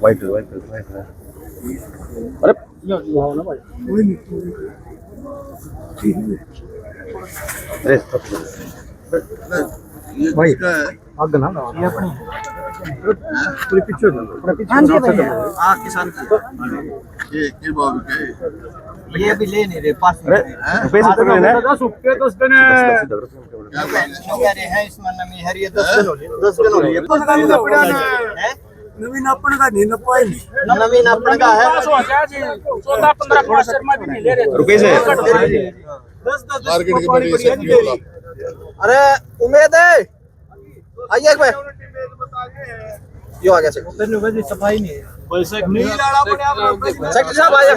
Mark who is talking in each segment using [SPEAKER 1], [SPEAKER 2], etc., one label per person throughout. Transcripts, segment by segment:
[SPEAKER 1] White अरे भाई आग ना ये अपनी पूरी पिक्चर हां किसान ये बाबू के ये अभी ले नहीं रहे पास में पैसे तो लेना है 10 रुपए 10 दिन है इसमें नमी है ये 10 दिन हो लिए 10 दिन हो लिए है नवीन अपन का नहीं नपाई नवीन अपन का है 14 15 पास शर्मा भी नहीं ले रहे रुपए से 10 मार्केट के बड़ी अरे उम्मीद है आइए एक बार यो आ गया से सफाई नहीं है पैसे नहीं लाड़ा पड़े आप सेक्टर साहब आइए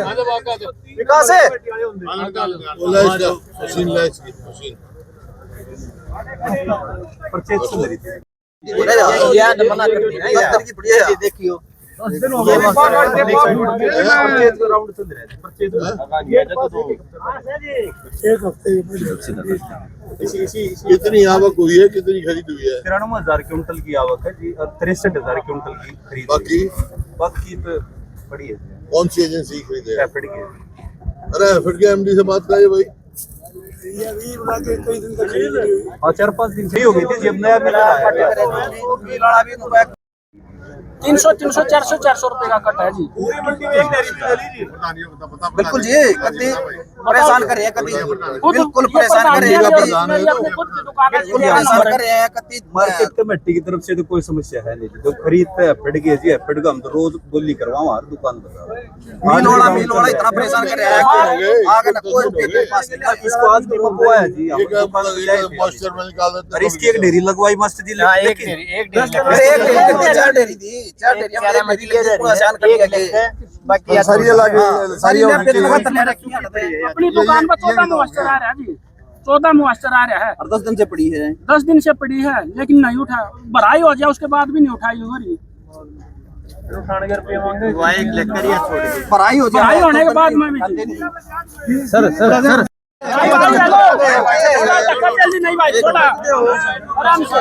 [SPEAKER 1] विकास है मशीन लाइट्स की मशीन परचेज से मेरी थी ये मना करती है यार की बढ़िया देखियो 10 दिन हो गए परचेज राउंड चल रहा है परचेज ये तो एक हफ्ते कितनी आवक हुई है कितनी खरीद हुई है 93,000 क्विंटल की आवक है जी और 63,000 क्विंटल की खरीद बाकी तो बड़ी है कौन सी एजेंसी खरीदे एफिड की अरे एफिड के एमडी से बात करिए भाई ये अभी बुला के कई दिन तक और 4-5 दिन से हो गई थी जब नया मिला है 300 300 400 400 रुपए का कट है जी पूरी मंडी में एक डेयरी चली जी बिल्कुल जी कभी परेशान कर रहे हैं कभी बिल्कुल परेशान कर रहे हैं कभी बिल्कुल परेशान कर रहे हैं कभी मार्केट कमेटी की तरफ से तो कोई समस्या है नहीं जो खरीदते हैं फट गए जी फट का हम तो रोज बोली करवाओ हर दुकान पर मिल वाला इतना परेशान कर रहा है आगे ना कोई पास इसको आज भी मंगवाया है जी मॉइस्चर में निकाल देते हैं इसकी एक डेयरी लगवाई मस्त जी एक डेयरी 4 डेयरी दी 4 डेयरी परेशान कर दिया बाकी सारी सारी अपनी दुकान पर 14 मॉइस्चर आ रहा है जी 14 मॉइस्चर आ रहा है और 10 दिन से पड़ी है 10 दिन से पड़ी है लेकिन नहीं उठा भराई हो जाए उसके बाद भी नहीं उठाई हो रही उठाने के रुपए मांगे भराई हो जाए होने के बाद में भी सर जल्दी नहीं भाई थोड़ा आराम से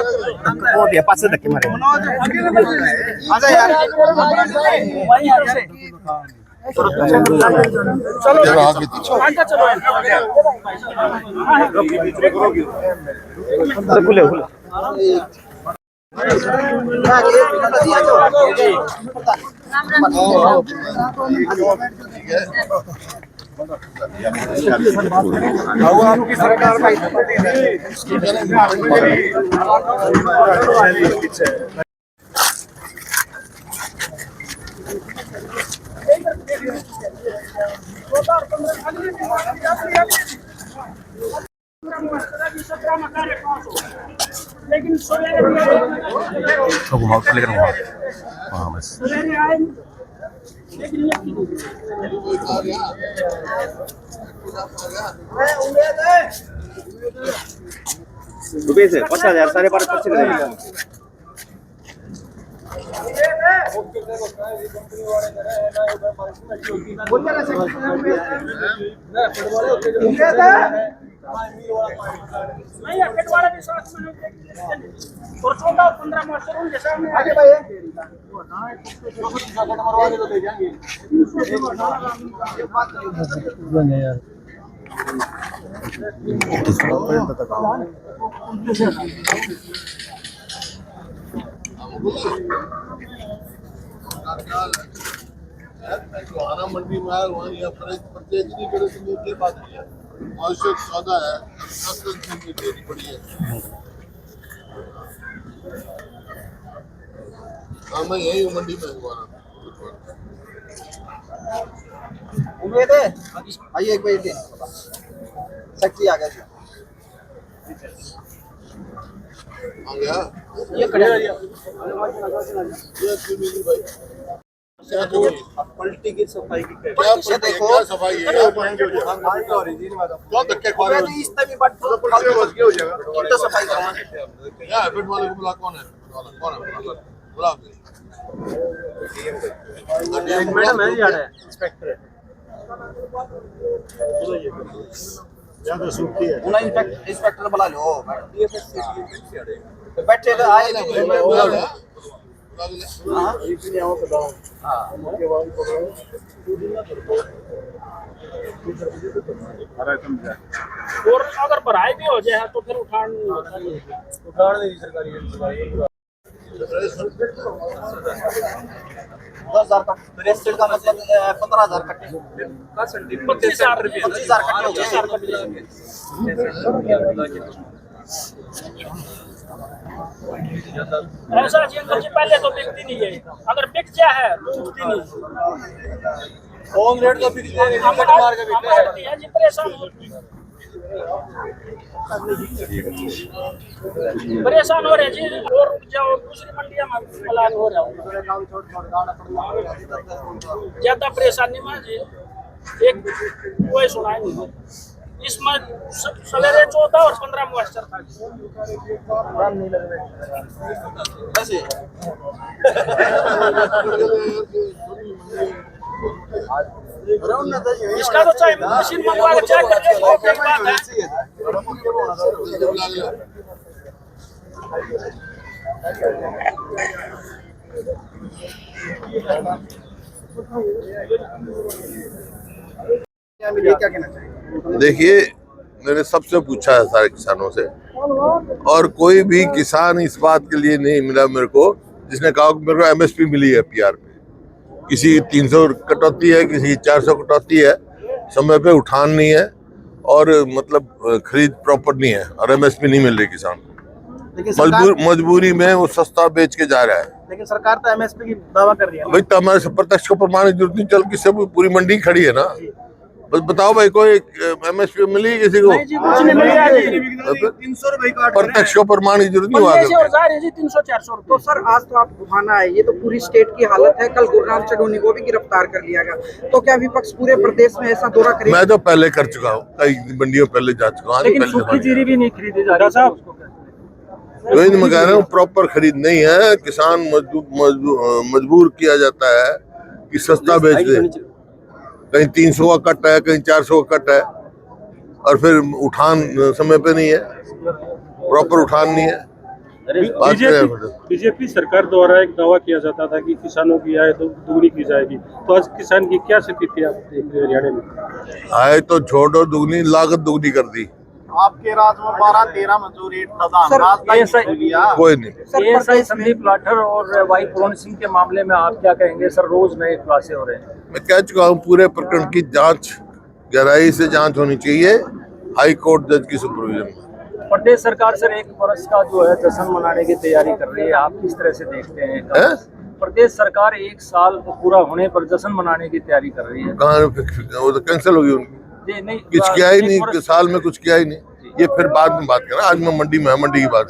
[SPEAKER 1] वो दिया पास से धक्के मारे आजा यार चलो चलो खुले आपकी सरकार का लेकिन रुपये से 50,000 साढ़े 12,25 रहेगा नहीं अकेट वाला भी साथ में और 14 और 15 मास्टर उनके सामने आगे भाई तो ले जाएंगे यार
[SPEAKER 2] आना मंडी में आया वहाँ यहाँ पर प्रत्येक नहीं करे तो ये बात नहीं है। आवश्यक सौदा है 10 दिन की देनी पड़ी है। हाँ मैं यही मंडी में हुआ ना।
[SPEAKER 1] उम्मीद है आइए एक बजे दिन शक्ति आ गया
[SPEAKER 2] आ गया
[SPEAKER 1] ये खड़े
[SPEAKER 2] ये भाई
[SPEAKER 1] पलटी की सफाई की
[SPEAKER 2] क्या देखो क्या सफाई है कौन धक्के खा रहे हो
[SPEAKER 1] इस तभी बात हो जाएगा तो सफाई कराना
[SPEAKER 2] क्या एफिड वाले को बुला कौन है बुला
[SPEAKER 1] मैडम है जा रहा है इंस्पेक्टर है
[SPEAKER 3] ज्यादा सूखती है
[SPEAKER 1] उन्हें इंस्पेक्टर बुला लो मैडम बैठे तो आए
[SPEAKER 2] बुला ले
[SPEAKER 1] हां
[SPEAKER 3] इतनी आओ तो दाओ के बाद हरा समझा
[SPEAKER 1] और अगर भराई भी हो जाए तो फिर उठान
[SPEAKER 3] नहीं सरकारी
[SPEAKER 1] 10,000 का रेस्टेड का मतलब 15,000 कट्टे 25,000 रुपए 25,000 कट्टे ऐसा जी पहले तो बिकती नहीं है अगर बिक जाए है तो उठती नहीं
[SPEAKER 3] होम रेट तो फिक्स है कट मार के बिकते हैं
[SPEAKER 1] जी परेशान हो रहे जी और रुक जाओ दूसरी मंडियां में प्लान हो रहा हूँ ज्यादा परेशानी में जी एक कोई सुनाई नहीं इसमें सवेरे 14 और 15 मॉइस्चर था ऐसे इसका तो चाहे मशीन मंगवा के चेक करके एक बात है क्या कहना चाहिए
[SPEAKER 2] देखिए मैंने सबसे पूछा है सारे किसानों से और कोई भी किसान इस बात के लिए नहीं मिला मेरे को जिसने कहा कि मेरे को एमएसपी मिली है पीआर पे। किसी 300 कटौती है, किसी 400 कटौती है, समय पे उठान नहीं है और मतलब खरीद प्रॉपर नहीं है और एमएसपी नहीं मिल रही किसान को। मजबूरी में वो सस्ता बेच के जा रहा है।
[SPEAKER 1] लेकिन सरकार तो एमएसपी की दावा कर रही है
[SPEAKER 2] भाई तो हमारे से प्रत्यक्ष को प्रमाण की जरूरत नहीं, चल किसी पूरी मंडी खड़ी है ना। बस बताओ भाई कोई एमएसपी मिली किसी को? प्रत्यक्ष को प्रमाण की जरूरत नहीं हुआ
[SPEAKER 1] 300-400।
[SPEAKER 4] तो सर आज तो आप उठाना है, ये तो पूरी स्टेट की हालत है। कल गुरनाम चढ़ूनी को भी गिरफ्तार कर लिया गया, तो क्या विपक्ष पूरे प्रदेश में ऐसा दौरा करेगा?
[SPEAKER 2] मैं तो पहले कर चुका हूँ, कई मंडियों पहले जा चुका हूँ।
[SPEAKER 1] लेकिन सूखी जीरी भी नहीं खरीदी जा रही साहब।
[SPEAKER 2] वही मैं कह रहा हूँ, प्रॉपर खरीद नहीं है। किसान मजबूर किया जाता है कि सस्ता बेच दे। कहीं 300 का कट है, कहीं 400 का कट है और फिर उठान समय पे नहीं है, प्रॉपर उठान नहीं है।
[SPEAKER 3] बीजेपी सरकार द्वारा एक दावा किया जाता था कि किसानों की आय तो दुगनी की जाएगी, तो आज किसान की क्या स्थिति आप देख रहे हैं हरियाणा में?
[SPEAKER 2] आय तो छोड़ो दुगनी, लागत दुगनी कर दी।
[SPEAKER 1] आपके राज में 12-13 मजदूर रेट
[SPEAKER 2] कोई नहीं।
[SPEAKER 1] एएसआई संदीप लाठर और वाई पूर्ण सिंह के मामले में आप क्या कहेंगे सर? रोज नए खुलासे हो रहे हैं।
[SPEAKER 2] मैं कह चुका हूँ पूरे प्रकरण की जांच गहराई से जांच होनी चाहिए हाई कोर्ट जज की सुपरविजन में।
[SPEAKER 1] प्रदेश सरकार सर 1 वर्ष का जो है जश्न मनाने की तैयारी कर रही है, आप किस तरह से देखते हैं? प्रदेश सरकार 1 साल पूरा होने पर जश्न मनाने की तैयारी कर रही है।
[SPEAKER 2] कहाँ वो तो कैंसिल होगी उनकी।
[SPEAKER 1] नहीं
[SPEAKER 2] कुछ किया ही नहीं, साल में कुछ किया ही नहीं। ये फिर बाद में बात करना, आज मैं मंडी में मंडी की बात।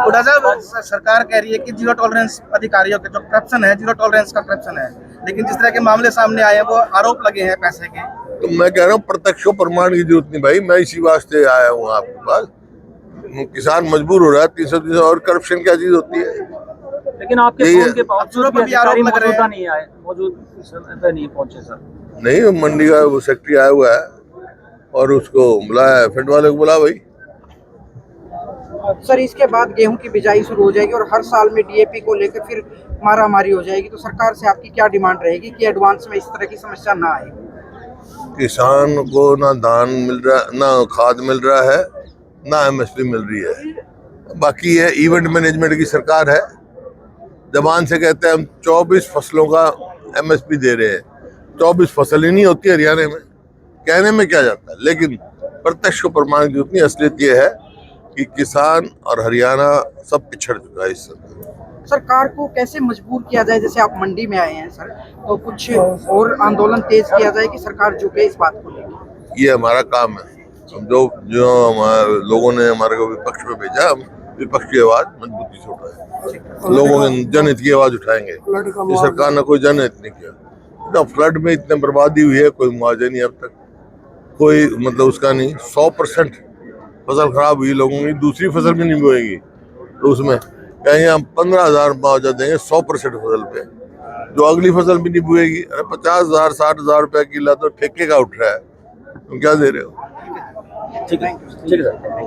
[SPEAKER 1] उड़ा साहब सरकार कह रही है कि जीरो टॉलरेंस अधिकारियों के जो करप्शन है, जीरो टॉलरेंस का करप्शन है, लेकिन जिस तरह के मामले सामने आए हैं वो आरोप लगे हैं पैसे के।
[SPEAKER 2] तो मैं कह रहा हूँ प्रत्यक्ष प्रमाण की जरूरत नहीं भाई, मैं इसी वास्ते आया हूँ आपके पास। किसान मजबूर हो रहा है 300 और करप्शन क्या चीज होती है?
[SPEAKER 1] लेकिन आपके
[SPEAKER 2] यही
[SPEAKER 1] फोन
[SPEAKER 2] है।
[SPEAKER 1] के बावजूद भी अधिकारी मौजूदा नहीं आए, मौजूद समय पे नहीं पहुंचे सर।
[SPEAKER 2] नहीं, मंडी का वो सेक्रेटरी आया हुआ है और उसको बुलाया, फील्ड वाले को बुला भाई।
[SPEAKER 4] सर इसके बाद गेहूं की बिजाई शुरू हो जाएगी और हर साल में डीएपी को लेकर फिर मारामारी हो जाएगी, तो सरकार से आपकी क्या डिमांड रहेगी कि एडवांस में इस तरह की समस्या ना आए?
[SPEAKER 2] किसान को ना दान मिल रहा, ना खाद मिल रहा है, ना एमएसपी मिल रही है। बाकी है इवेंट मैनेजमेंट की सरकार है, जबान से कहते हैं हम 24 फसलों का एमएसपी दे रहे हैं। 24 फसल ही नहीं होती हरियाणा में, कहने में क्या जाता है, लेकिन प्रत्यक्ष को प्रमाण की उतनी असलियत ये है कि किसान और हरियाणा सब पिछड़ चुका है इस समय।
[SPEAKER 4] सरकार को कैसे मजबूर किया जाए, जैसे आप मंडी में आए हैं सर, तो कुछ और आंदोलन तेज किया जाए कि सरकार झुके इस बात को लेकर?
[SPEAKER 2] ये हमारा काम है। हम जो जो हमारे लोगों ने हमारे को विपक्ष में भेजा, हम विपक्ष की आवाज मजबूती से उठाए, लोगों के जनहित की आवाज उठाएंगे। ये सरकार ने कोई जनहित नहीं किया। तो फ्लड में इतने बर्बादी हुई है, कोई मुआवजा नहीं अब तक, कोई मतलब उसका नहीं। 100% फसल खराब हुई लोगों की, दूसरी फसल भी नहीं बोएगी तो उसमें कहेंगे हम 15,000 मुआवजा देंगे 100% फसल पे, जो अगली फसल भी नहीं बोएगी। अरे 50,000 60,000 रुपया किला तो ठेके का उठ रहा है, तुम क्या दे रहे हो?
[SPEAKER 1] ठीक है सर।